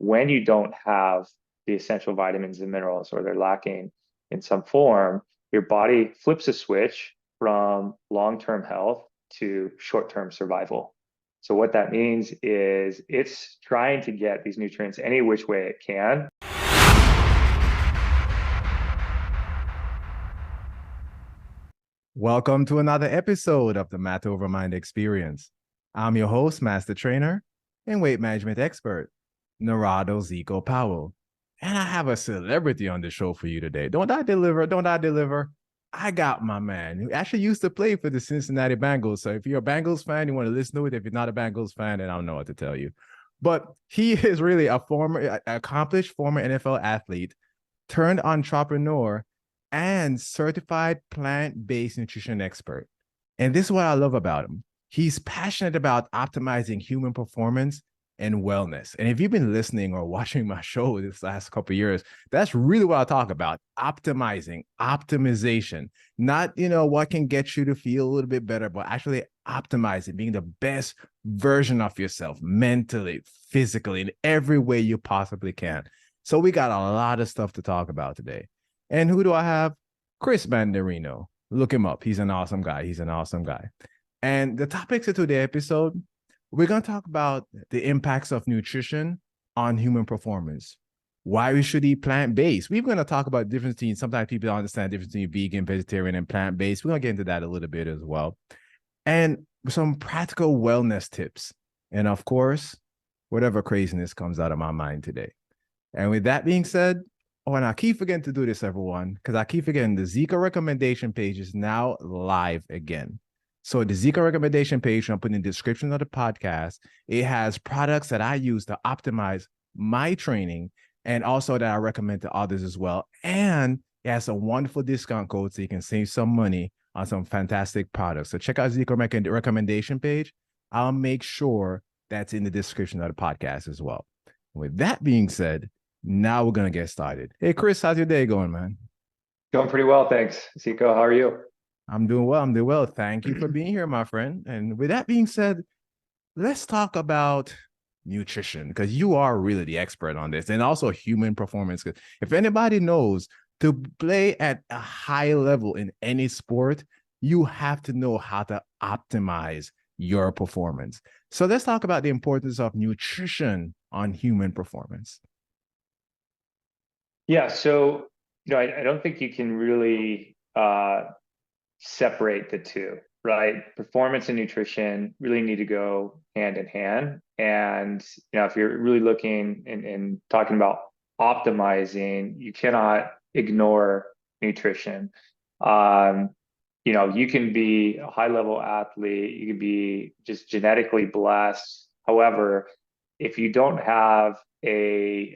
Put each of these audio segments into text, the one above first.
when you don't have the essential vitamins and minerals, or they're lacking in some form, your body flips a switch from long-term health to short-term survival. So what that means is it's trying to get these nutrients any which way it can. Welcome to another episode of the Matter Over Mind Experience. I'm your host, Master Trainer, and weight management expert, Narado Zico Powell. And I have a celebrity on the show for you today. Don't I deliver? Don't I deliver? I got my man who actually used to play for the Cincinnati Bengals. So if you're a Bengals fan, you want to listen to it. If you're not a Bengals fan, then I don't know what to tell you. But he is really a accomplished former NFL athlete turned entrepreneur and certified plant-based nutrition expert. And this is what I love about him. He's passionate about optimizing human performance and wellness. And if you've been listening or watching my show this last couple of years, that's really what I talk about: optimization, not, what can get you to feel a little bit better, but actually optimizing, being the best version of yourself mentally, physically, in every way you possibly can. So we got a lot of stuff to talk about today. And who do I have? Chris Mandarino. Look him up. He's an awesome guy. And the topics of today's episode, we're going to talk about the impacts of nutrition on human performance, why we should eat plant-based. We're going to talk about the difference between, sometimes people don't understand the difference between vegan, vegetarian, and plant-based. We're going to get into that a little bit as well. And some practical wellness tips. And of course, whatever craziness comes out of my mind today. And with that being said, and I keep forgetting to do this, everyone, because I keep forgetting the Zico recommendation page is now live again. So the Zico recommendation page, I'm putting in the description of the podcast. It has products that I use to optimize my training and also that I recommend to others as well. And it has a wonderful discount code so you can save some money on some fantastic products. So check out Zico recommendation page. I'll make sure that's in the description of the podcast as well. With that being said, now we're going to get started. Hey, Chris, how's your day going, man? Going pretty well, thanks. Zico, how are you? I'm doing well. Thank you for being here, my friend. And with that being said, let's talk about nutrition, because you are really the expert on this, and also human performance. If anybody knows, to play at a high level in any sport, you have to know how to optimize your performance. So let's talk about the importance of nutrition on human performance. Yeah, so I don't think you can really separate the two, right? Performance and nutrition really need to go hand in hand. And if you're really looking and talking about optimizing, you cannot ignore nutrition. Um, you can be a high-level athlete, you can be just genetically blessed. However, if you don't have a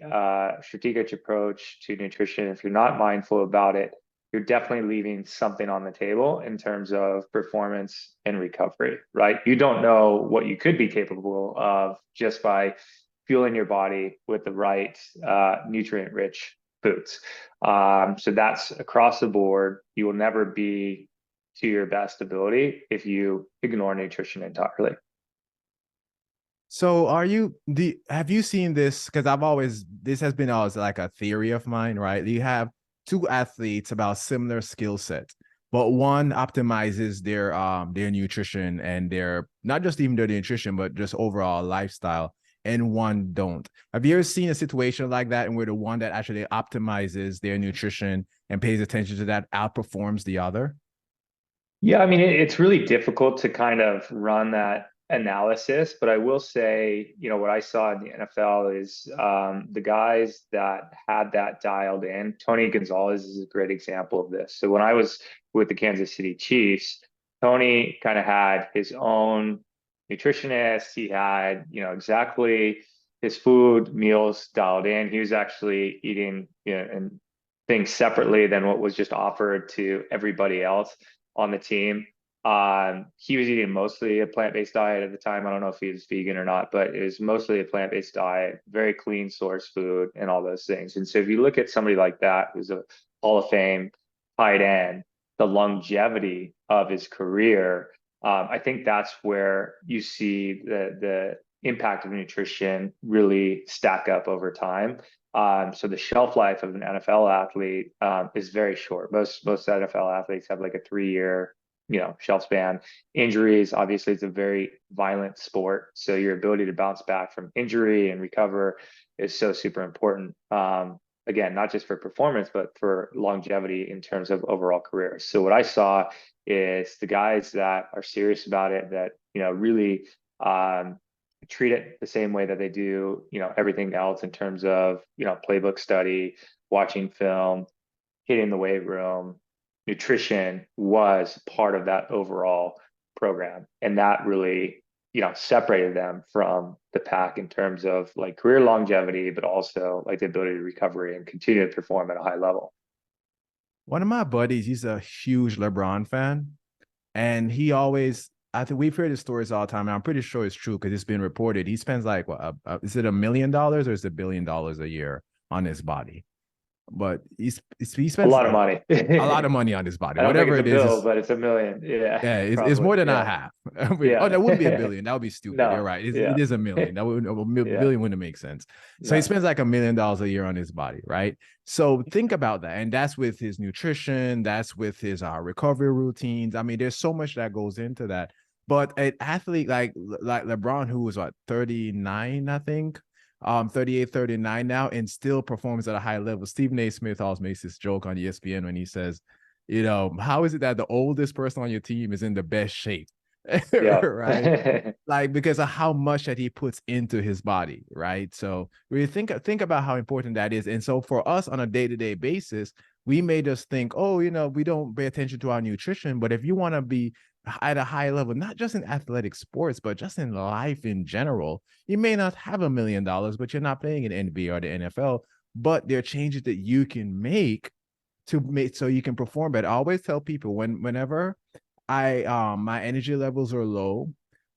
strategic approach to nutrition, if you're not mindful about it, you're definitely leaving something on the table in terms of performance and recovery, right? You don't know what you could be capable of just by fueling your body with the right nutrient-rich foods. So that's across the board. You will never be to your best ability if you ignore nutrition entirely. So have you seen this? Because this has been always like a theory of mine, right? You have two athletes about similar skill sets, but one optimizes their nutrition and their, not just even their nutrition, but just overall lifestyle, and one don't. Have you ever seen a situation like that, and where the one that actually optimizes their nutrition and pays attention to that outperforms the other? Yeah, I mean, it's really difficult to kind of run that analysis, but I will say, what I saw in the NFL is the guys that had that dialed in. Tony Gonzalez is a great example of this. So when I was with the Kansas City Chiefs, Tony kind of had his own nutritionist. He had, exactly his food meals dialed in. He was actually eating, and things separately than what was just offered to everybody else on the team. He was eating mostly a plant-based diet at the time. I don't know if he was vegan or not, but it was mostly a plant-based diet, very clean source food and all those things. And so if you look at somebody like that, who's a Hall of Fame tight end, the longevity of his career, I think that's where you see impact of nutrition really stack up over time. So the shelf life of an NFL athlete is very short. Most NFL athletes have like a 3 year, shelf span. Injuries, obviously, it's a very violent sport, so your ability to bounce back from injury and recover is so super important. Again, not just for performance, but for longevity in terms of overall career. So what I saw is the guys that are serious about it, that really treat it the same way that they do, everything else in terms of, playbook study, watching film, hitting the weight room, nutrition was part of that overall program. And that really, separated them from the pack in terms of like career longevity, but also like the ability to recovery and continue to perform at a high level. One of my buddies, he's a huge LeBron fan, and he always, I think we've heard his stories all the time, and I'm pretty sure it's true because it's been reported. He spends like, what, is it $1 million or is it $1 billion a year on his body? But he A spends lot of money. a lot of money on his body. I don't think Whatever it's a it is, bill, but it's a million. Yeah, yeah, it's probably. more than I Yeah. have. Oh, that wouldn't be a Yeah. billion. That would be stupid. You're No. right. It Yeah. is a million. That would a Yeah. billion wouldn't make sense. So he Yeah. spends like $1 million a year on his body, right? So think about that, and that's with his nutrition. That's with his recovery routines. I mean, there's so much that goes into that. But an athlete like LeBron, who was what 39, I think, 38, 39 now, and still performs at a high level. Stephen A. Smith always makes this joke on ESPN when he says, how is it that the oldest person on your team is in the best shape? Yeah. Right? Like because of how much that he puts into his body, right? So we think about how important that is. And so for us on a day-to-day basis, we may just think, oh, we don't pay attention to our nutrition. But if you want to be at a high level, not just in athletic sports, but just in life in general, you may not have $1 million, but you're not playing in NBA or the NFL. But there are changes that you can make to make so you can perform better. I always tell people whenever I my energy levels are low,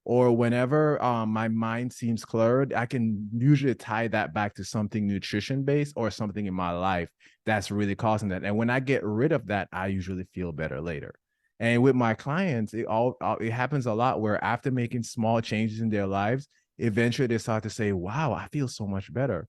or whenever my mind seems cluttered, I can usually tie that back to something nutrition based or something in my life that's really causing that. And when I get rid of that, I usually feel better later. And with my clients, it happens a lot where after making small changes in their lives, eventually they start to say, "Wow, I feel so much better."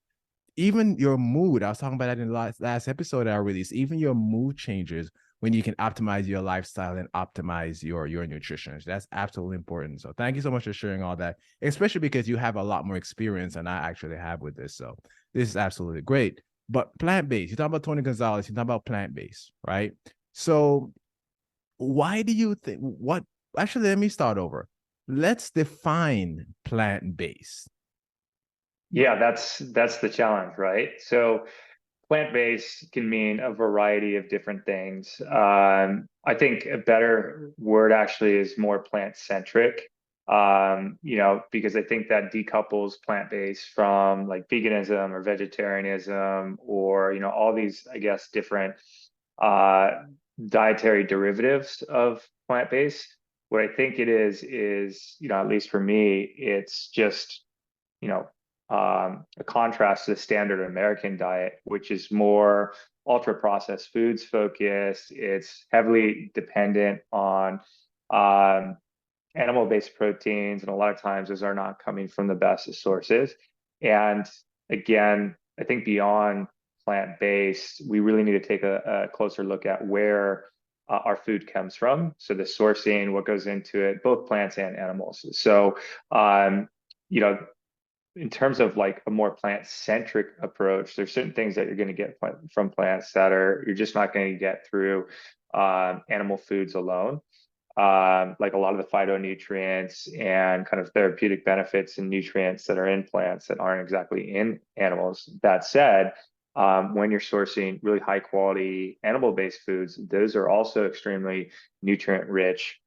Even your mood, I was talking about that in the last episode that I released, even your mood changes when you can optimize your lifestyle and optimize your nutrition. That's absolutely important. So thank you so much for sharing all that, especially because you have a lot more experience than I actually have with this. So this is absolutely great. But plant-based, you talk about Tony Gonzalez, you talk about plant-based, right? So why do you think what actually let me start over. Let's define plant-based. Yeah, that's the challenge, right? So plant-based can mean a variety of different things. I think a better word actually is more plant-centric. Because I think that decouples plant-based from like veganism or vegetarianism or all these, I guess, different uh, dietary derivatives of plant-based. What I think it is, at least for me, it's just you know, a contrast to the standard American diet, which is more ultra processed foods focused. It's heavily dependent on animal based proteins, and a lot of times those are not coming from the best of sources. And again, I think beyond plant based, we really need to take a closer look at where our food comes from. So the sourcing, what goes into it, both plants and animals. So, you know, in terms of like a more plant-centric approach, there's certain things that you're going to get from plants that you're just not going to get through animal foods alone. Like a lot of the phytonutrients and kind of therapeutic benefits and nutrients that are in plants that aren't exactly in animals. That said, when you're sourcing really high quality animal-based foods, those are also extremely nutrient rich,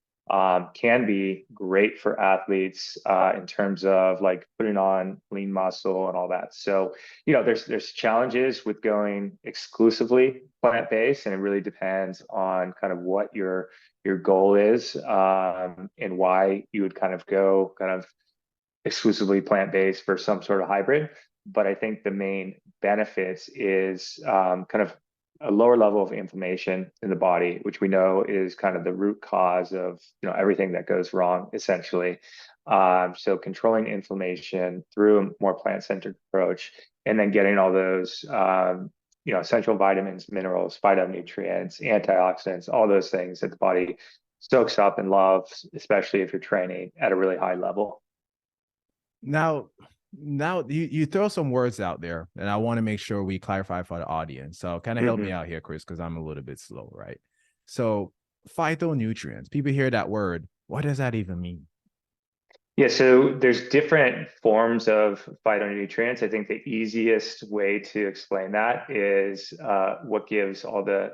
can be great for athletes in terms of like putting on lean muscle and all that. So, there's challenges with going exclusively plant-based, and it really depends on kind of what your goal is, and why you would kind of go kind of exclusively plant-based for some sort of hybrid. But I think the main benefits is kind of a lower level of inflammation in the body, which we know is kind of the root cause of everything that goes wrong, essentially. So controlling inflammation through a more plant-centered approach, and then getting all those essential vitamins, minerals, phytonutrients, antioxidants, all those things that the body soaks up and loves, especially if you're training at a really high level. Now, you throw some words out there, and I want to make sure we clarify for the audience. So kind of help me Mm-hmm. out here, Chris, because I'm a little bit slow, right? So phytonutrients, people hear that word. What does that even mean? Yeah, so there's different forms of phytonutrients. I think the easiest way to explain that is what gives all the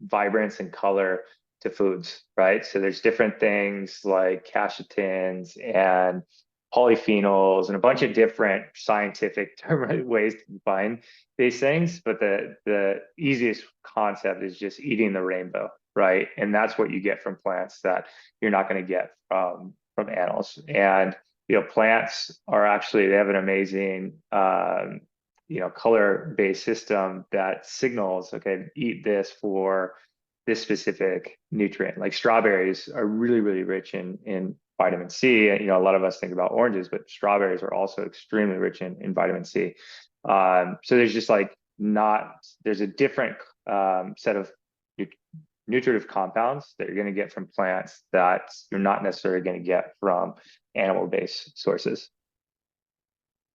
vibrance and color to foods, right? So there's different things like catechins and polyphenols and a bunch of different scientific ways to define these things. But the easiest concept is just eating the rainbow, right? And that's what you get from plants that you're not going to get from animals. And plants are actually, they have an amazing color-based system that signals, okay, eat this for this specific nutrient. Like strawberries are really, really rich in vitamin C. And, a lot of us think about oranges, but strawberries are also extremely rich in vitamin C. So there's just like not, there's a different set of nutritive compounds that you're going to get from plants that you're not necessarily going to get from animal-based sources.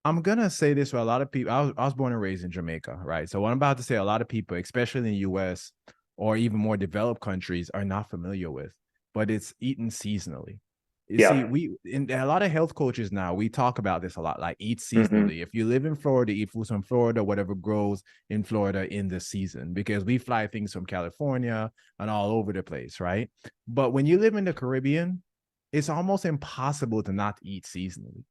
I'm gonna say this for a lot of people. I was born and raised in Jamaica, right? So what I'm about to say, a lot of people, especially in the US or even more developed countries, are not familiar with, but it's eaten seasonally. You see, Yeah. we in a lot of health coaches now, we talk about this a lot, like eat Mm-hmm. seasonally. If you live in Florida, eat foods from Florida, whatever grows in Florida in the season, because we fly things from California and all over the place, right? But when you live in the Caribbean, it's almost impossible to not eat seasonally.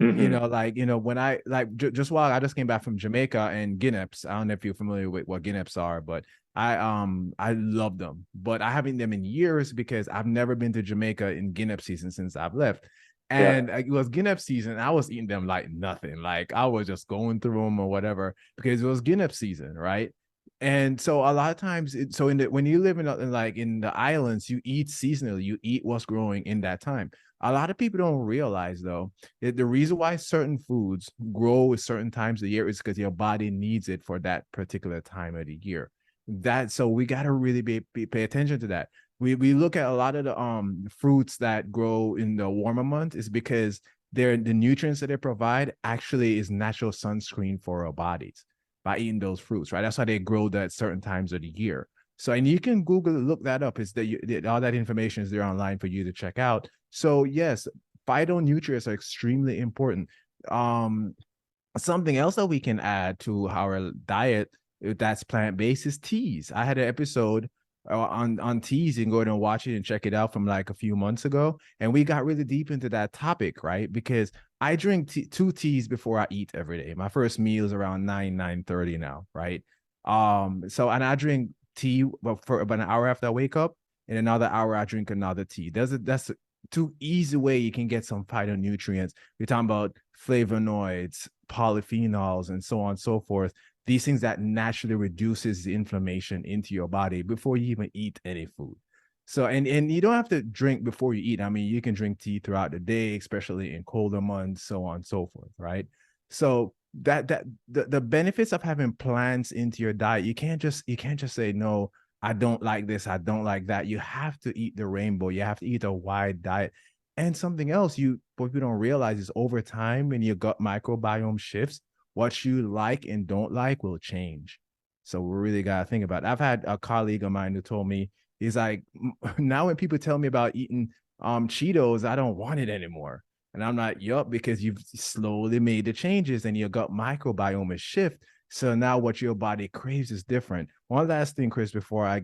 Mm-hmm. When just while I just came back from Jamaica and guineps. I don't know if you're familiar with what guineps are, but I love them, but I haven't eaten them in years because I've never been to Jamaica in guinep season since I've left. Yeah. And it was guinep season. I was eating them like nothing. Like I was just going through them or whatever because it was guinep season, right? And so a lot of times, when you live in the islands, you eat seasonally. You eat what's growing in that time. A lot of people don't realize though the reason why certain foods grow at certain times of the year is because your body needs it for that particular time of the year. So we got to really pay attention to that. We look at a lot of the fruits that grow in the warmer months is because the nutrients that they provide actually is natural sunscreen for our bodies by eating those fruits, right? That's why they grow at certain times of the year. So, and you can Google look that up. Is that all that information is there online for you to check out. So yes, phytonutrients are extremely important. Um, Something else that we can add to our diet that's plant-based is teas. I had an episode on teas. You can go ahead and watch it and check it out from like a few months ago, and we got really deep into that topic, right? Because I drink two teas before I eat every day. My first meal is around 9:30 now, right? And I drink tea for about an hour after I wake up, and another hour I drink another tea. That's a too easy way you can get some phytonutrients. We're talking about flavonoids, polyphenols, and so on and so forth. These things that naturally reduces the inflammation into your body before you even eat any food. So, and you don't have to drink before you eat. I mean, you can drink tea throughout the day, especially in colder months, so on and so forth, right? So the benefits of having plants into your diet, you can't just say no, I don't like this, I don't like that. You have to eat the rainbow. You have to eat a wide diet. And something else what you don't realize is over time, when your gut microbiome shifts, what you like and don't like will change. So we really got to think about it. I've had a colleague of mine who told me, he's like, now when people tell me about eating Cheetos, I don't want it anymore. And I'm like, yup, because you've slowly made the changes and your gut microbiome is shift. So now what your body craves is different. One last thing, Chris, before I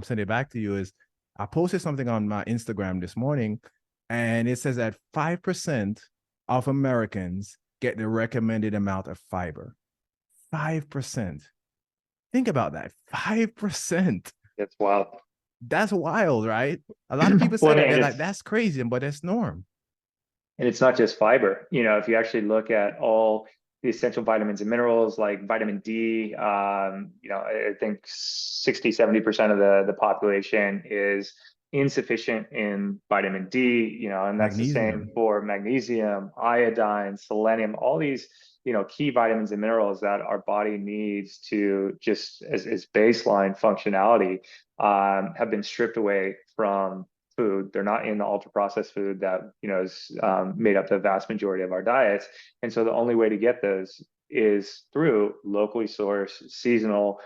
send it back to you is I posted something on my Instagram this morning, and it says that 5% of Americans get the recommended amount of fiber. 5%. Think about that. 5%. That's wild. That's wild, right? A lot of people say Well, that and they're like, that's crazy, but that's norm. it's not just fiber. If you actually look at all the essential vitamins and minerals like vitamin D, I think 60, 70% of the population is insufficient in vitamin D, and that's the same Magnesium. for magnesium, iodine, selenium, all these, key vitamins and minerals that our body needs to just as baseline functionality, have been stripped away from food. They're not in the ultra processed food that, is made up the vast majority of our diets. And so the only way to get those is through locally sourced, seasonal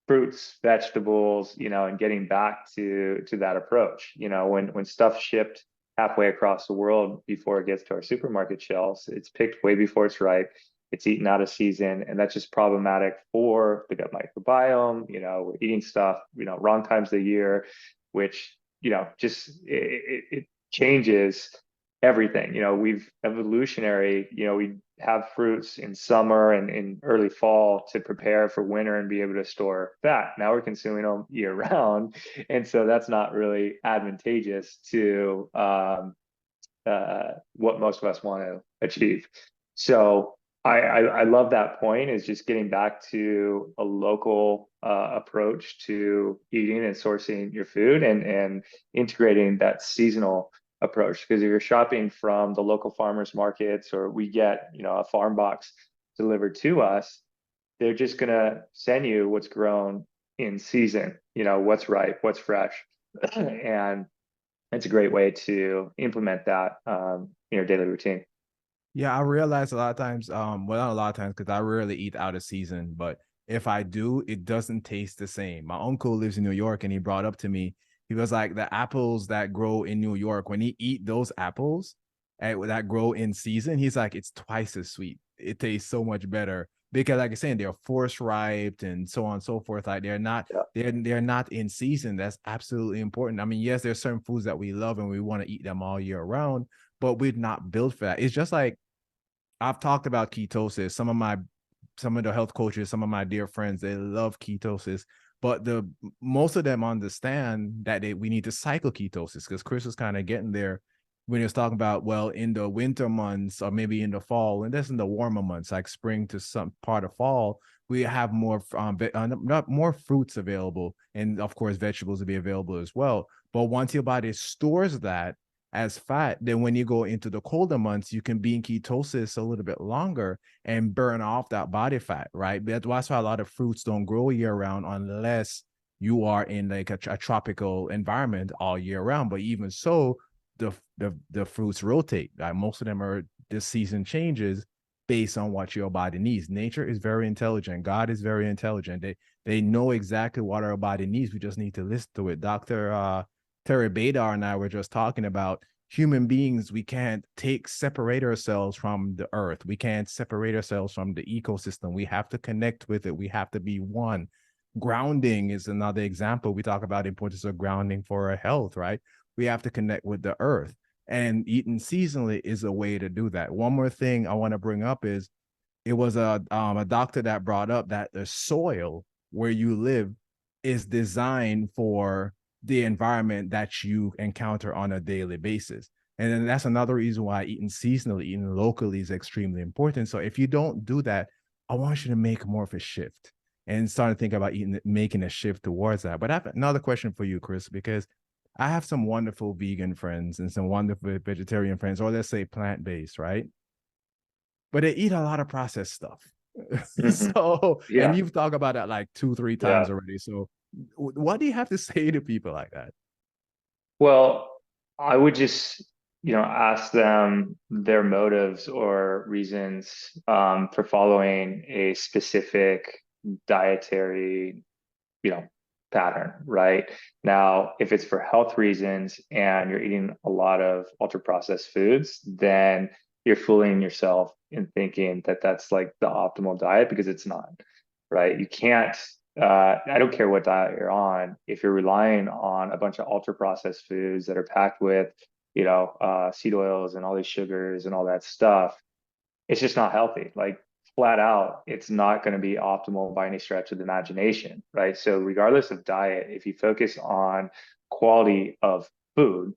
fruits, vegetables, and getting back to that approach. When stuff shipped halfway across the world before it gets to our supermarket shelves, it's picked way before it's ripe. It's eaten out of season, and that's just problematic for the gut microbiome. We're eating stuff, wrong times of the year, which, just it changes everything. We've evolutionary, we have fruits in summer and in early fall to prepare for winter and be able to store fat. Now we're consuming them year round. And so that's not really advantageous to what most of us want to achieve. So I love that point, is just getting back to a local approach to eating and sourcing your food, and integrating that seasonal approach. Because if you're shopping from the local farmers markets, or we get, a farm box delivered to us, they're just gonna send you what's grown in season, what's ripe, what's fresh. And it's a great way to implement that in your daily routine. Yeah, I realize a lot of times, well, not a lot of times, because I rarely eat out of season, but if I do, it doesn't taste the same. My uncle lives in New York, and he brought up to me, he was like, the apples that grow in New York, when he eat those apples that grow in season, he's like, it's twice as sweet. It tastes so much better because, like I said, they're force ripe and so on and so forth. Like Yeah. they're not in season. That's absolutely important. I mean, yes, there's certain foods that we love and we want to eat them all year round, but we're not built for that. It's just like, I've talked about ketosis. Some of the health coaches, some of my dear friends, they love ketosis, but the most of them understand that we need to cycle ketosis, because Chris was kind of getting there when he was talking about, well, in the winter months or maybe in the fall, and that's in the warmer months like spring to some part of fall, we have more not more fruits available, and of course vegetables will be available as well. But once your body stores that as fat, then when you go into the colder months, you can be in ketosis a little bit longer and burn off that body fat, right? That's why a lot of fruits don't grow year round unless you are in like a tropical environment all year round. But even so, the fruits rotate. Like most of them are, the season changes based on what your body needs. Nature is very intelligent. God is very intelligent. They know exactly what our body needs. We just need to listen to it. Dr. Terry Badar and I were just talking about human beings. We can't separate ourselves from the earth. We can't separate ourselves from the ecosystem. We have to connect with it. We have to be one. Grounding is another example. We talk about the importance of grounding for our health, right? We have to connect with the earth. And eating seasonally is a way to do that. One more thing I want to bring up is, it was a doctor that brought up that the soil where you live is designed for the environment that you encounter on a daily basis. And then that's another reason why eating seasonally, eating locally is extremely important. So if you don't do that, I want you to make more of a shift and start to think about making a shift towards that. But I have another question for you, Chris, because I have some wonderful vegan friends and some wonderful vegetarian friends, or let's say plant-based, right? But they eat a lot of processed stuff. Mhm. So, and Yeah. you've talked about that like 2, 3 Yeah. times already. So, what do you have to say to people like that? Well, I would just, ask them their motives or reasons for following a specific dietary, you know, pattern, right? Now, if it's for health reasons and you're eating a lot of ultra processed foods, then you're fooling yourself in thinking that that's like the optimal diet, because it's not, right? You can't, I don't care what diet you're on, if you're relying on a bunch of ultra processed foods that are packed with, seed oils and all these sugars and all that stuff, it's just not healthy. Like flat out, it's not going to be optimal by any stretch of the imagination, right? So regardless of diet, if you focus on quality of food,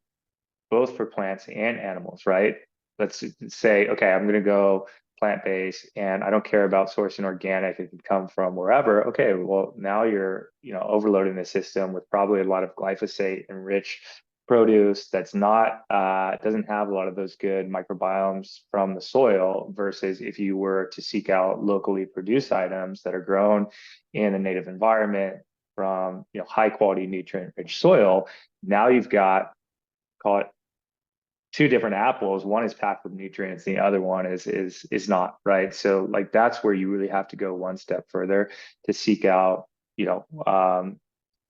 both for plants and animals, right? Let's say, okay, I'm going to go plant-based and I don't care about sourcing organic. It can come from wherever. Okay, well, now you're, overloading the system with probably a lot of glyphosate enriched produce that's not doesn't have a lot of those good microbiomes from the soil versus if you were to seek out locally produced items that are grown in a native environment from high quality nutrient rich soil. Now you've got, call it, two different apples. One is packed with nutrients, the other one is not, right? So like that's where you really have to go one step further to seek out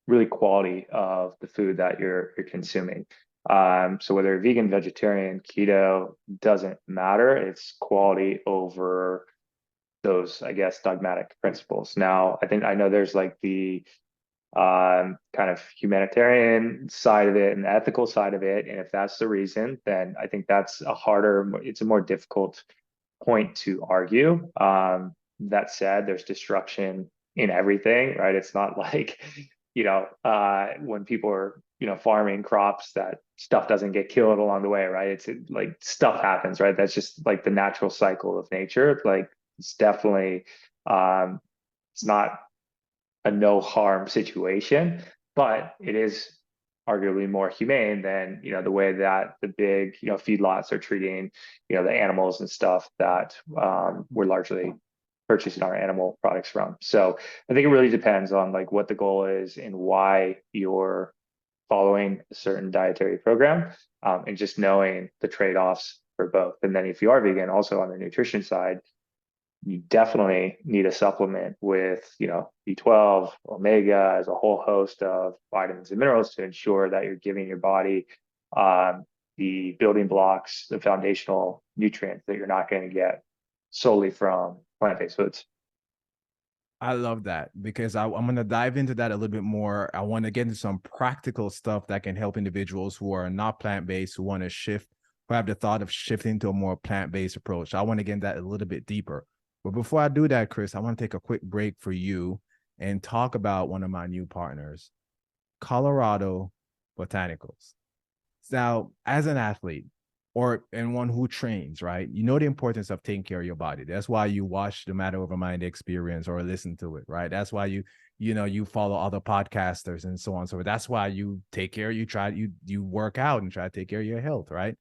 really quality of the food that you're consuming. So whether you're vegan, vegetarian, keto, doesn't matter. It's quality over those, I guess, dogmatic principles. Now, I know there's like the kind of humanitarian side of it and the ethical side of it. And if that's the reason, then I think it's a more difficult point to argue. That said, there's destruction in everything, right? It's not like, when people are, farming crops, that stuff doesn't get killed along the way, right? Like stuff happens, right? That's just like the natural cycle of nature. Like it's definitely, it's not a no harm situation, but it is arguably more humane than the way that the big feedlots are treating the animals and stuff that we're largely purchasing our animal products from. So I think it really depends on like what the goal is and why you're following a certain dietary program, and just knowing the trade-offs for both. And then if you are vegan, also on the nutrition side, you definitely need a supplement with, B12, omega, as a whole host of vitamins and minerals to ensure that you're giving your body the building blocks, the foundational nutrients that you're not going to get solely from plant-based foods. I love that because I'm going to dive into that a little bit more. I want to get into some practical stuff that can help individuals who are not plant-based, who want to shift, who have the thought of shifting to a more plant-based approach. I want to get into that a little bit deeper. But before I do that, Chris, I want to take a quick break for you and talk about one of my new partners, Colorado Botanicals. Now, as an athlete and one who trains, right, you know the importance of taking care of your body. That's why you watch the Matter Over Mind experience or listen to it, right? That's why you follow other podcasters and so on. So that's why you take care, you work out and try to take care of your health, right?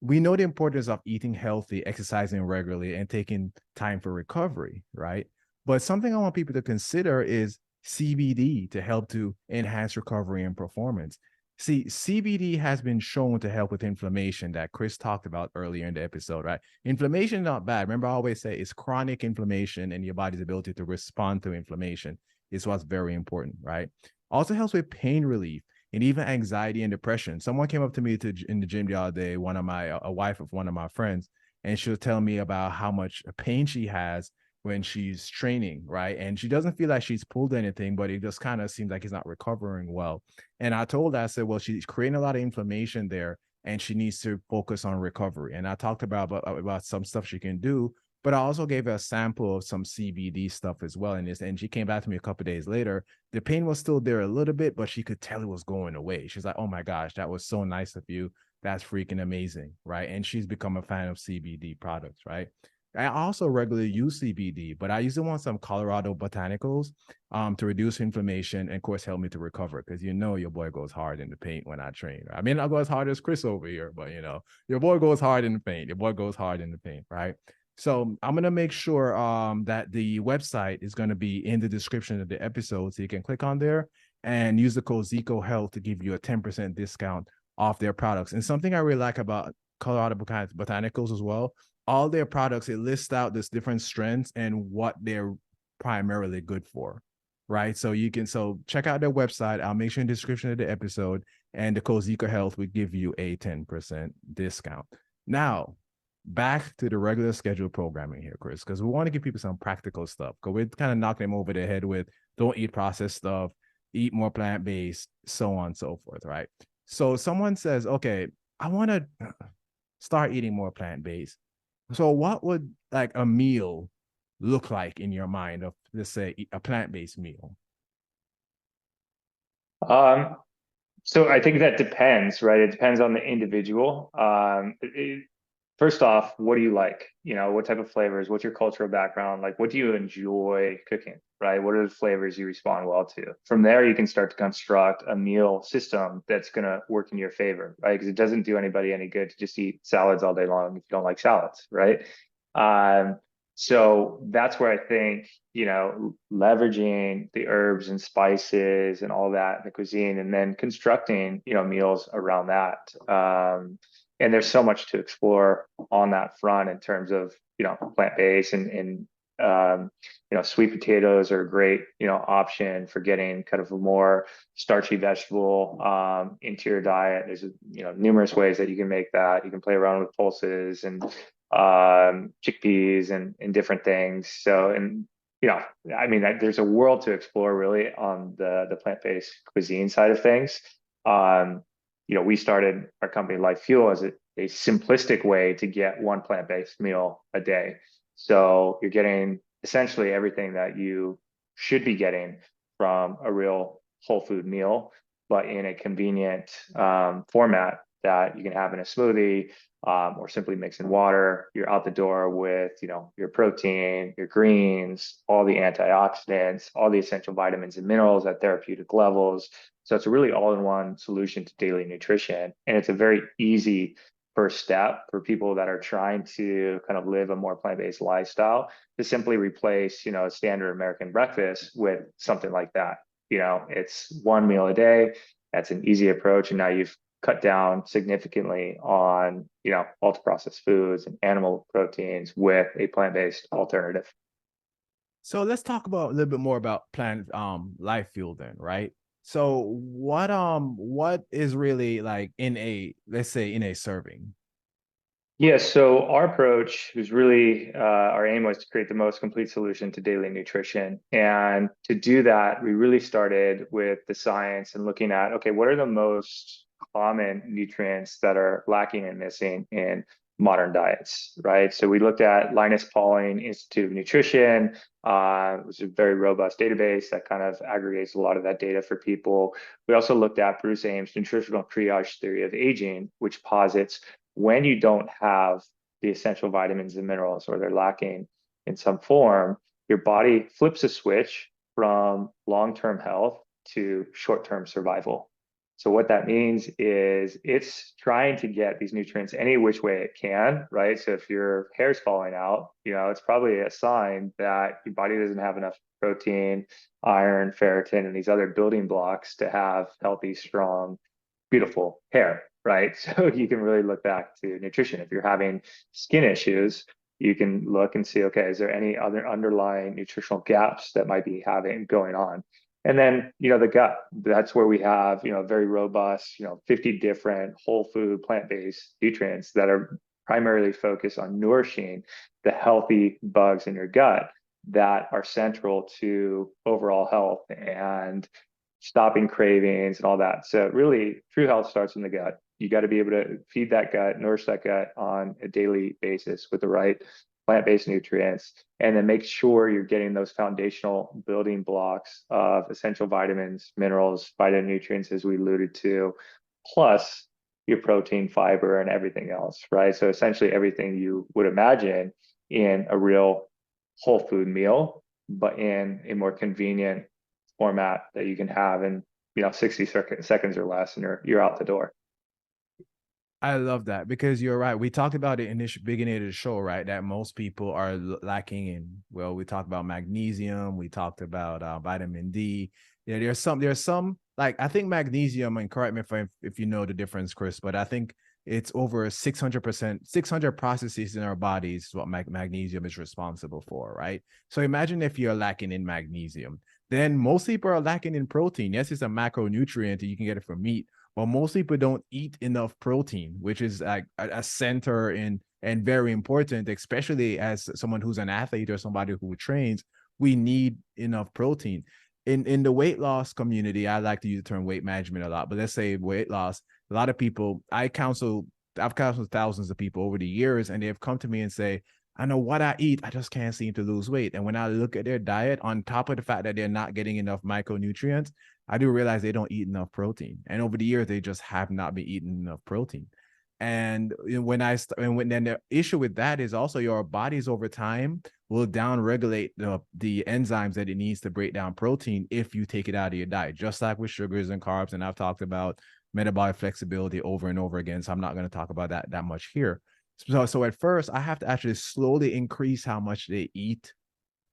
We know the importance of eating healthy, exercising regularly, and taking time for recovery, right? But something I want people to consider is CBD to help to enhance recovery and performance. See, CBD has been shown to help with inflammation that Chris talked about earlier in the episode, right? Inflammation is not bad. Remember, I always say it's chronic inflammation and your body's ability to respond to inflammation is what's very important, right? Also helps with pain relief and even anxiety and depression. Someone came up to me in the gym the other day, a wife of one of my friends, and she was telling me about how much pain she has when she's training, right? And she doesn't feel like she's pulled anything, but it just kind of seems like it's not recovering well. And I told her, I said, well, she's creating a lot of inflammation there and she needs to focus on recovery. And I talked about some stuff she can do, but I also gave her a sample of some CBD stuff as well. And she came back to me a couple of days later. The pain was still there a little bit, but she could tell it was going away. She's like, oh my gosh, that was so nice of you. That's freaking amazing, right? And she's become a fan of CBD products, right? I also regularly use CBD, but I usually want some Colorado Botanicals to reduce inflammation and, of course, help me to recover because your boy goes hard in the paint when I train. I mean, I go as hard as Chris over here, but, your boy goes hard in the paint. Your boy goes hard in the paint, right? So I'm going to make sure that the website is going to be in the description of the episode. So you can click on there and use the code Zico Health to give you a 10% discount off their products. And something I really like about Colorado Botanicals as well, all their products, it lists out this different strengths and what they're primarily good for, right? So check out their website. I'll make sure in the description of the episode, and the code Zico Health will give you a 10% discount. Now, back to the regular scheduled programming here, Chris, because we want to give people some practical stuff, because we're kind of knocking them over the head with don't eat processed stuff, eat more plant-based, so on and so forth, right? So someone says, okay, I want to start eating more plant-based. So what would like a meal look like in your mind of, let's say, a plant-based meal? So I think that depends, right? It depends on the individual. first off, what do you like? What type of flavors? What's your cultural background? Like, what do you enjoy cooking, right? What are the flavors you respond well to? From there, you can start to construct a meal system that's going to work in your favor, right? Because it doesn't do anybody any good to just eat salads all day long if you don't like salads, right? Um, so that's where I think, leveraging the herbs and spices and all that in the cuisine, and then constructing, meals around that. And there's so much to explore on that front in terms of, plant-based um, sweet potatoes are a great, option for getting kind of a more starchy vegetable into your diet. There's, numerous ways that you can make that. You can play around with pulses and chickpeas and different things. So, and I mean, there's a world to explore really on the plant-based cuisine side of things. Um, we started our company Life Fuel as a simplistic way to get one plant-based meal a day. So you're getting essentially everything that you should be getting from a real whole food meal, but in a convenient format that you can have in a smoothie, or simply mix in water. You're out the door with, your protein, your greens, all the antioxidants, all the essential vitamins and minerals at therapeutic levels. So it's a really all-in-one solution to daily nutrition. And it's a very easy first step for people that are trying to kind of live a more plant-based lifestyle to simply replace, a standard American breakfast with something like that. It's one meal a day. That's an easy approach. And now you've cut down significantly on, ultra processed foods and animal proteins with a plant-based alternative. So let's talk about a little bit more about plant Life Fuel then, right? So what is really like in a, let's say, in a serving? Yeah, so our approach was really our aim was to create the most complete solution to daily nutrition. And to do that, we really started with the science and looking at, okay, what are the most common nutrients that are lacking and missing in modern diets, right? So we looked at Linus Pauling Institute of Nutrition, which is a very robust database that kind of aggregates a lot of that data for people. We also looked at Bruce Ames' nutritional triage theory of aging, which posits when you don't have the essential vitamins and minerals or they're lacking in some form, your body flips a switch from long-term health to short-term survival. So what that means is it's trying to get these nutrients any which way it can, right? So if your hair's falling out, it's probably a sign that your body doesn't have enough protein, iron, ferritin, and these other building blocks to have healthy, strong, beautiful hair, right? So you can really look back to nutrition. If you're having skin issues, you can look and see, okay, is there any other underlying nutritional gaps that might be having going on? And then, the gut, that's where we have, very robust, 50 different whole food, plant-based nutrients that are primarily focused on nourishing the healthy bugs in your gut that are central to overall health and stopping cravings and all that. So really, true health starts in the gut. You got to be able to feed that gut, nourish that gut on a daily basis with the right plant-based nutrients, and then make sure you're getting those foundational building blocks of essential vitamins, minerals, phytonutrients, as we alluded to, plus your protein, fiber, and everything else, right? So essentially everything you would imagine in a real whole food meal, but in a more convenient format that you can have in 60 seconds or less, and you're out the door. I love that because you're right. We talked about it in the beginning of the show, right? That most people are lacking in. Well, we talked about magnesium. We talked about vitamin D. Yeah, there's some like I think magnesium. And correct me if you know the difference, Chris. But I think it's over 600%, 600 processes in our bodies is what magnesium is responsible for, right? So imagine if you're lacking in magnesium, then most people are lacking in protein. Yes, it's a macronutrient, and you can get it from meat, but most people don't eat enough protein, which is like a center in and very important, especially as someone who's an athlete or somebody who trains. We need enough protein. In the weight loss community, I like to use the term weight management a lot, but let's say weight loss. A lot of people, I've counseled thousands of people over the years, and they've come to me and say, I know what I eat, I just can't seem to lose weight. And when I look at their diet, on top of the fact that they're not getting enough micronutrients, I do realize they don't eat enough protein. And over the years, they just have not been eating enough protein. And then the issue with that is also your body's over time will down regulate the enzymes that it needs to break down protein if you take it out of your diet, just like with sugars and carbs. And I've talked about metabolic flexibility over and over again, so I'm not going to talk about that much here. So at first I have to actually slowly increase how much they eat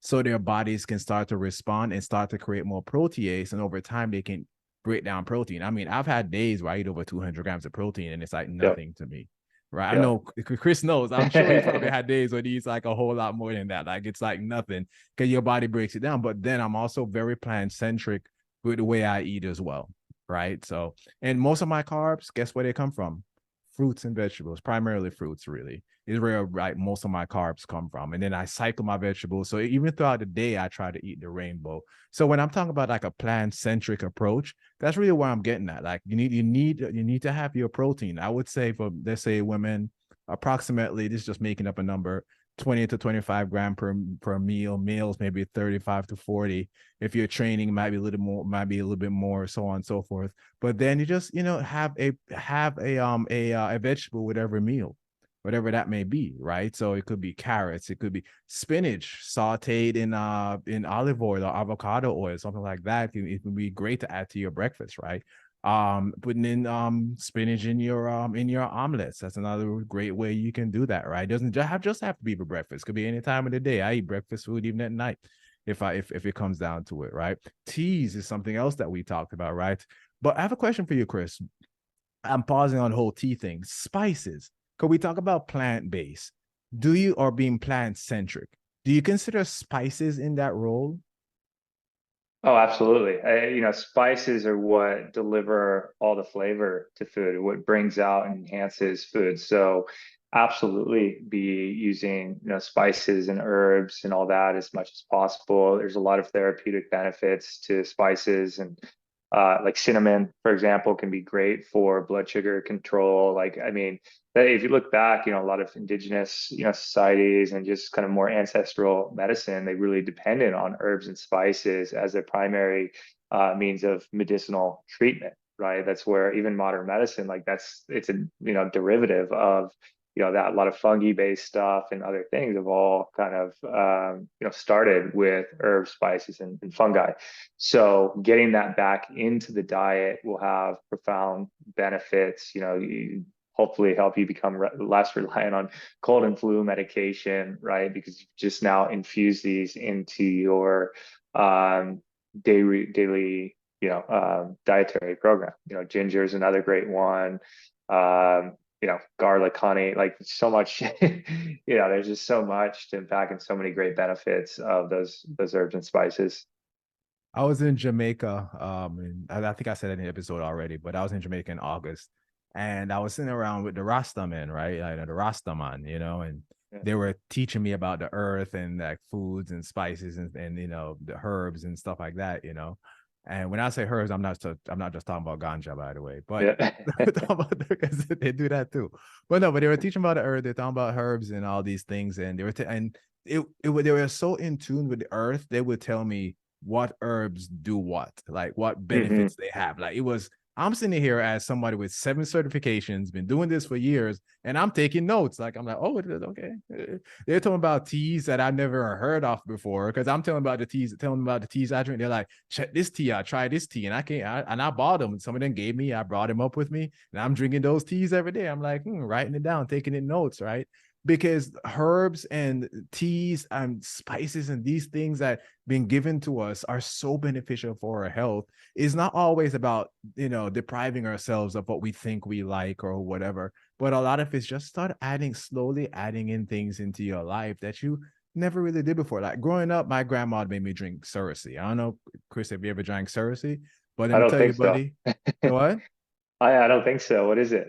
so their bodies can start to respond and start to create more protease, and over time they can break down protein. I mean, I've had days where I eat over 200 grams of protein and it's like Yep. nothing to me, right? I Yep. know Chris knows. I'm sure he's probably had days when he eats like a whole lot more than that. Like it's like nothing because your body breaks it down. But then I'm also very plant centric with the way I eat as well, right? So, and most of my carbs, guess where they come from? Fruits and vegetables, primarily fruits, really is where, right, most of my carbs come from. And then I cycle my vegetables. So even throughout the day, I try to eat the rainbow. So when I'm talking about like a plant-centric approach, that's really where I'm getting at. Like you need to have your protein. I would say for, let's say, women, approximately, this is just making up a number, 20 to 25 gram per meal. Males maybe 35 to 40. If you're training, might be a little more, might be a little bit more, so on and so forth. But then you just, have a vegetable with every meal, whatever that may be, right? So it could be carrots, it could be spinach sauteed in olive oil or avocado oil, something like that. It would be great to add to your breakfast, right? Putting in spinach in your omelets. That's another great way you can do that, right? It doesn't just have to be for breakfast. It could be any time of the day. I eat breakfast food even at night if it comes down to it, right? Teas is something else that we talked about, right? But I have a question for you, Chris. I'm pausing on the whole tea thing. Spices. Could we talk about plant-based? Do you, or being plant-centric? Do you consider spices in that role? Oh, absolutely. Spices are what deliver all the flavor to food, what brings out and enhances food. So absolutely be using, spices and herbs and all that as much as possible. There's a lot of therapeutic benefits to spices, and like cinnamon, for example, can be great for blood sugar control. Like, I mean, if you look back, a lot of indigenous, societies and just kind of more ancestral medicine, they really depended on herbs and spices as their primary means of medicinal treatment, right? That's where even modern medicine, like it's a, derivative of, that a lot of fungi based stuff and other things have all kind of, started with herbs, spices, and fungi. So getting that back into the diet will have profound benefits. Hopefully help you become less reliant on cold and flu medication, right? Because you just now infuse these into your daily, dietary program. Ginger is another great one. Garlic, honey, like so much, there's just so much to unpack and so many great benefits of those herbs and spices. I was in Jamaica, and I think I said it in the episode already, but I was in Jamaica in August, and I was sitting around with the Rastaman, right? Like the Rastaman, and Yeah. they were teaching me about the earth and like foods and spices and the herbs and stuff like that, And when I say herbs, I'm not just talking about ganja, by the way, but Yeah. because they do that too. But no, but they were teaching about the earth. They're talking about herbs and all these things, and they were so in tune with the earth. They would tell me what herbs do what, like what Hmm. benefits they have. Like it was, I'm sitting here as somebody with 7 certifications, been doing this for years, and I'm taking notes. Like I'm like, oh, okay. They're talking about teas that I never heard of before, because I'm telling about the teas, telling them about the teas I drink. They're like, check this tea out, try this tea, and I bought them. Some of them gave me, I brought them up with me, and I'm drinking those teas every day. I'm like, writing it down, taking it notes, right? Because herbs and teas and spices and these things that been given to us are so beneficial for our health. It's not always about depriving ourselves of what we think we like or whatever, but a lot of it's just start slowly adding in things into your life that you never really did before. Like growing up, my grandma made me drink Cersei. I don't know, Chris, have you ever drank Cersei? But let I me don't tell you, think so. buddy, what? I don't think so. What is it?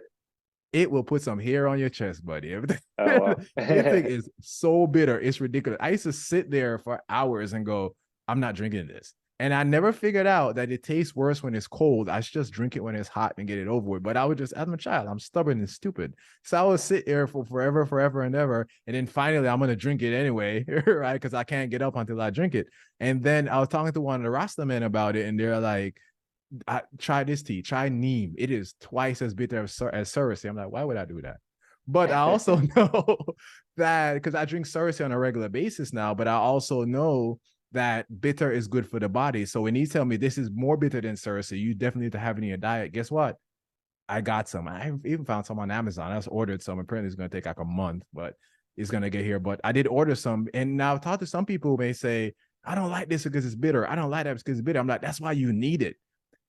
It will put some hair on your chest, buddy. Oh, wow. This thing is so bitter. It's ridiculous. I used to sit there for hours and go, I'm not drinking this. And I never figured out that it tastes worse when it's cold. I should just drink it when it's hot and get it over with. But I would just, as a child, I'm stubborn and stupid. So I would sit there for forever and ever. And then finally, I'm going to drink it anyway, right? Because I can't get up until I drink it. And then I was talking to one of the Rasta men about it, and they're like, try this tea, try neem. It is twice as bitter as Cersei. I'm like, why would I do that? But I also know that because I drink Cersei on a regular basis now, but I also know that bitter is good for the body. So when you tell me this is more bitter than Cersei, you definitely need to have it in your diet. Guess what? I got some. I even found some on Amazon. I just ordered some. Apparently, it's going to take like a month, but it's going to get here. But I did order some. And now I've talked to some people who may say, I don't like this because it's bitter. I don't like that because it's bitter. I'm like, that's why you need it.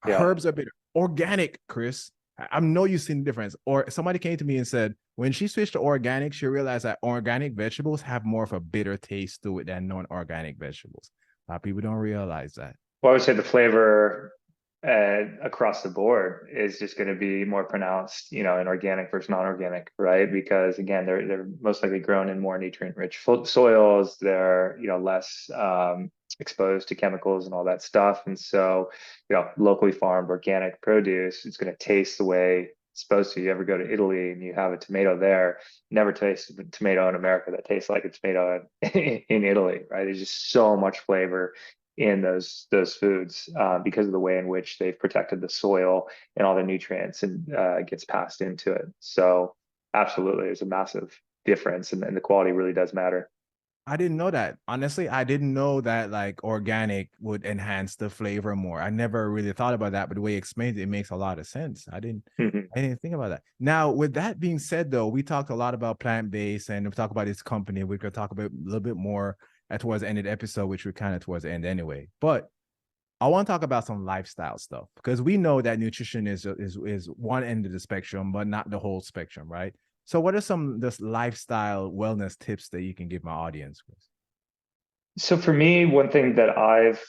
Yeah. Herbs are bitter. Organic, Chris. I know you've seen the difference. Or somebody came to me and said, when she switched to organic, she realized that organic vegetables have more of a bitter taste to it than non-organic vegetables. A lot of people don't realize that. Well, I would say the flavor across the board is just going to be more pronounced, you know, in organic versus non-organic, right? Because again, they're most likely grown in more nutrient-rich soils. They're, you know, less exposed to chemicals and all that stuff. And so, you know, locally farmed organic produce, it's going to taste the way it's supposed to. You ever go to Italy and you have a tomato there, never taste a tomato in America that tastes like a tomato in Italy, right? There's just so much flavor in those foods because of the way in which they've protected the soil and all the nutrients and gets passed into it. So absolutely, there's a massive difference, and the quality really does matter. I didn't know that. Honestly, I didn't know that like organic would enhance the flavor more. I never really thought about that, but the way you explained it, it makes a lot of sense. Mhm. I didn't think about that. Now, with that being said, though, we talked a lot about plant-based and we talked about this company. We're gonna talk about a little bit more at towards the end of the episode, which we're kind of towards the end anyway. But I want to talk about some lifestyle stuff because we know that nutrition is one end of the spectrum, but not the whole spectrum, right? So, what are some just lifestyle wellness tips that you can give my audience? So for me, one thing that I've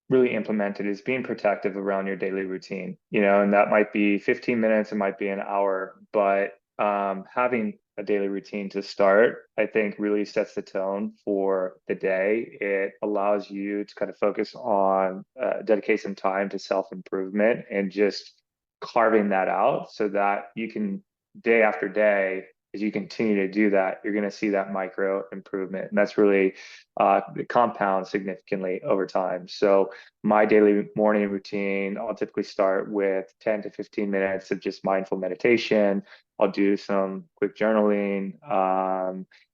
really implemented is being protective around your daily routine, you know, and that might be 15 minutes, it might be an hour, but having a daily routine to start, I think really sets the tone for the day. It allows you to kind of focus on dedicate some time to self-improvement and just carving that out so that you can day after day, as you continue to do that, you're going to see that micro improvement. And that's really compound significantly over time. So my daily morning routine, I'll typically start with 10 to 15 minutes of just mindful meditation. I'll do some quick journaling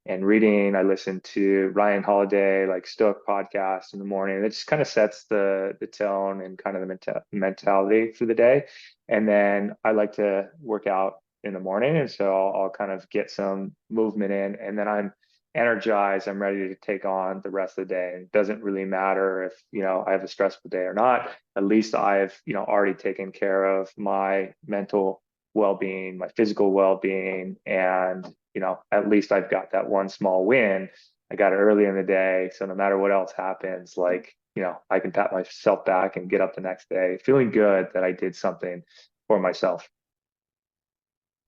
and reading. I listen to Ryan Holiday, like Stoic podcast in the morning. It just kind of sets the tone and kind of the mentality for the day. And then I like to work out in the morning. And so I'll kind of get some movement in, and then I'm energized. I'm ready to take on the rest of the day. It doesn't really matter if, you know, I have a stressful day or not. At least I've, you know, already taken care of my mental well-being, my physical well-being, and, you know, at least I've got that one small win. I got it early in the day. So no matter what else happens, like, you know, I can pat myself back and get up the next day feeling good that I did something for myself.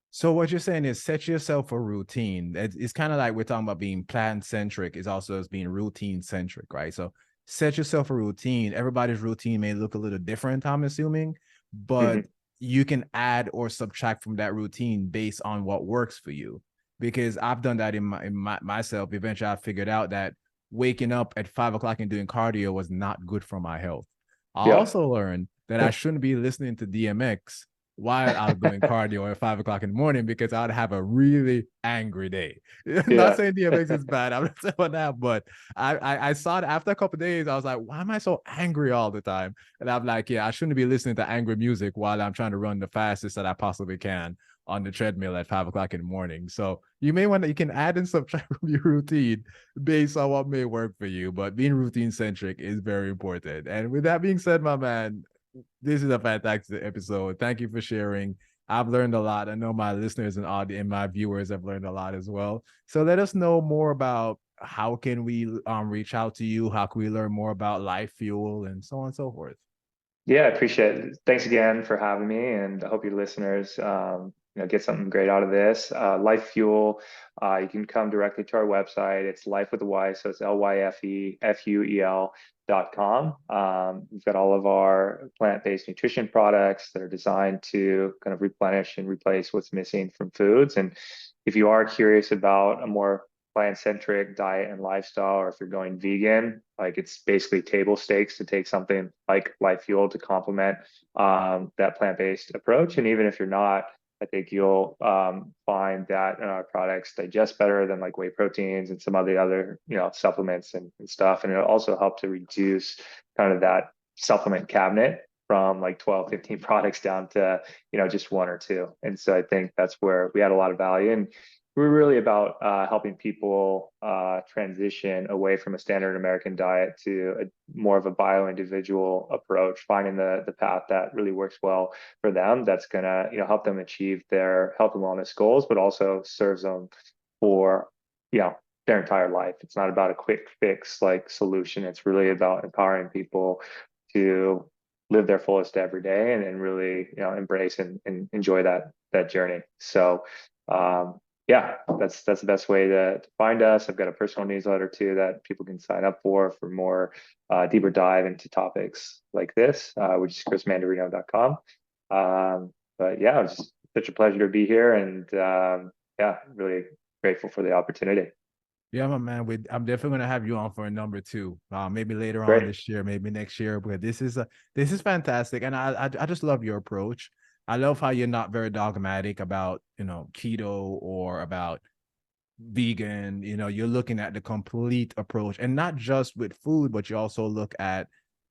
So what you're saying is set yourself a routine. It's kind of like we're talking about being plan centric is also as being routine centric, right? So set yourself a routine. Everybody's routine may look a little different, I'm assuming, but Mhm. you can add or subtract from that routine based on what works for you. Because I've done that myself. Eventually, I figured out that waking up at 5 o'clock and doing cardio was not good for my health. I Yeah. also learned that I shouldn't be listening to DMX while I was doing cardio at 5 o'clock in the morning because I'd have a really angry day. I'm not Yeah. saying DMX is bad. I'm not saying that, but I saw it after a couple of days. I was like, why am I so angry all the time? And I'm like, yeah, I shouldn't be listening to angry music while I'm trying to run the fastest that I possibly can on the treadmill at 5 o'clock in the morning. So you may want to, you can add and subtract from your routine based on what may work for you, but being routine centric is very important. And with that being said, my man, this is a fantastic episode. Thank you for sharing. I've learned a lot. I know my listeners and my viewers have learned a lot as well. So let us know more about how can we reach out to you? How can we learn more about Life Fuel and so on and so forth? Yeah, I appreciate it. Thanks again for having me, and I hope your listeners, you know, get something great out of this. Life Fuel, you can come directly to our website. It's Life with a Y, so it's LYFEFUEL.com. We've got all of our plant-based nutrition products that are designed to kind of replenish and replace what's missing from foods. And if you are curious about a more plant-centric diet and lifestyle, or if you're going vegan, like it's basically table stakes to take something like Life Fuel to complement that plant-based approach. And even if you're not, I think you'll find that our products digest better than like whey proteins and some of the other, supplements and stuff. And it'll also help to reduce kind of that supplement cabinet from like 12, 15 products down to, just one or two. And so I think that's where we add a lot of value. And we're really about helping people transition away from a standard American diet to more of a bio-individual approach, finding the path that really works well for them, that's gonna, help them achieve their health and wellness goals, but also serves them for, their entire life. It's not about a quick fix like solution. It's really about empowering people to live their fullest every day and really, embrace and enjoy that journey. So yeah, that's the best way to find us. I've got a personal newsletter too that people can sign up for more deeper dive into topics like this, which is chrismandarino.com. But yeah, it was such a pleasure to be here, and yeah, really grateful for the opportunity. Yeah, my man. I'm definitely gonna have you on for a number two. Maybe later on Great. this year, maybe next year. But this is fantastic, and I just love your approach. I love how you're not very dogmatic about keto or about vegan. You're looking at the complete approach, and not just with food, but you also look at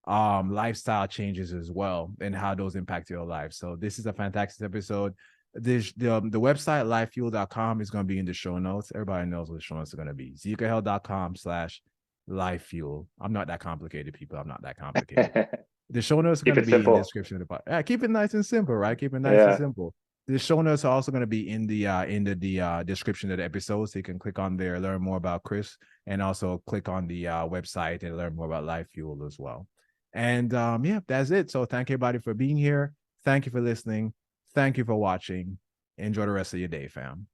lifestyle changes as well and how those impact your life. So this is a fantastic episode. The website lifefuel.com is going to be in the show notes. Everybody knows what the show notes are going to be. zecahealth.com/lifefuel. I'm not that complicated, people. I'm not that complicated. The show notes are Keep going to it be in the simple. description of the podcast. Keep it nice and simple, right? Keep it nice and Yeah. simple. The show notes are also going to be in the description of the episode, so you can click on there, learn more about Chris, and also click on the website and learn more about Life Fuel as well. And yeah, that's it. So thank you, everybody, for being here. Thank you for listening. Thank you for watching. Enjoy the rest of your day, fam.